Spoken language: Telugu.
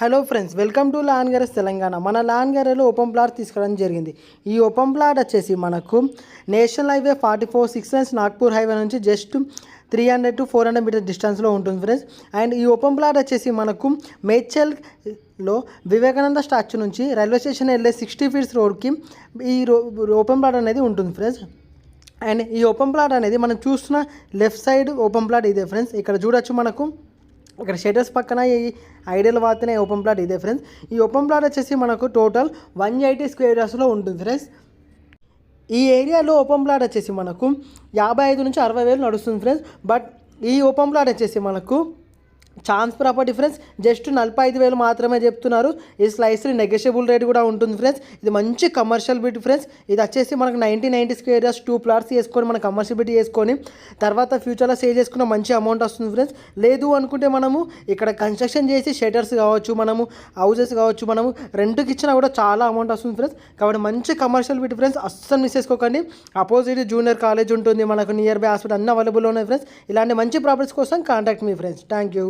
Hello friends, welcome to land garage Telangana. మన ల్యాండ్ గ్యారేజ్లో ఓపెన్ ప్లాట్ తీసుకోవడం జరిగింది. ఈ ఓపెన్ ప్లాట్ వచ్చేసి మనకు national highway 44 6 lines Nagpur highway నుంచి జస్ట్ 300 to 400 మీటర్ డిస్టెన్స్లో ఉంటుంది ఫ్రెండ్స్. అండ్ ఈ ఓపెన్ ప్లాట్ వచ్చేసి మనకు మేడ్చల్లో వివేకానంద స్టాచ్యూ నుంచి రైల్వే స్టేషన్ వెళ్ళే 60 ఫీట్స్ రోడ్కి ఈ ఓపెన్ ప్లాట్ అనేది ఉంటుంది ఫ్రెండ్స్. అండ్ ఈ ఓపెన్ ప్లాట్ అనేది మనం చూస్తున్న లెఫ్ట్ సైడ్ ఓపెన్ ప్లాట్ ఇదే ఫ్రెండ్స్. ఇక్కడ చూడొచ్చు మనకు ఇక్కడ షటర్స్ పక్కన ఈ ఐడియల్ వాతనే ఓపెన్ ప్లాట్ ఇదే ఫ్రెండ్స్. ఈ ఓపెన్ ప్లాట్ వచ్చేసి మనకు టోటల్ 180 స్క్వేర్ యార్డ్స్లో ఉంటుంది ఫ్రెండ్స్. ఈ ఏరియాలో ఓపెన్ ప్లాట్ వచ్చేసి మనకు 55 నుంచి 60 వేలు నడుస్తుంది ఫ్రెండ్స్. బట్ ఈ ఓపెన్ ప్లాట్ వచ్చేసి మనకు ఛాన్స్ ప్రాపర్టీ ఫ్రెండ్స్ జస్ట్ 45,000 మాత్రమే చెప్తున్నారు. ఈ స్లైస్లీ నెగోషియబుల్ రేట్ కూడా ఉంటుంది ఫ్రెండ్స్. ఇది మంచి కమర్షియల్ బిట్ ఫ్రెండ్స్. ఇది వచ్చేసి మనకు 90 స్క్వేర్ యార్డ్స్ 2 ప్లాట్స్ చేసుకొని మన కమర్షియల్ బిట్ చేసుకొని తర్వాత ఫ్యూచర్లో సేల్ చేసుకున్న మంచి అమౌంట్ వస్తుంది ఫ్రెండ్స్. లేదు అనుకుంటే మనము ఇక్కడ కన్స్ట్రక్షన్ చేసి షటర్స్ కావచ్చు, మనము హౌసెస్ కావచ్చు, మనము రెంట్కి ఇచ్చినా కూడా చాలా అమౌంట్ వస్తుంది ఫ్రెండ్స్. కాబట్టి మంచి కమర్షియల్ బిట్ ఫ్రెండ్స్, అస్సలు మిస్ చేసుకోకండి. అపోజిట్ జూనియర్ కాలేజ్ ఉంటుంది, మనకు నియర్ బై హాస్పిటల్ అన్ని అవైలబుల్ ఉన్నాయి ఫ్రెండ్స్. ఇలాంటి మంచి ప్రాపర్టీస్ కోసం contact me friends. Thank you.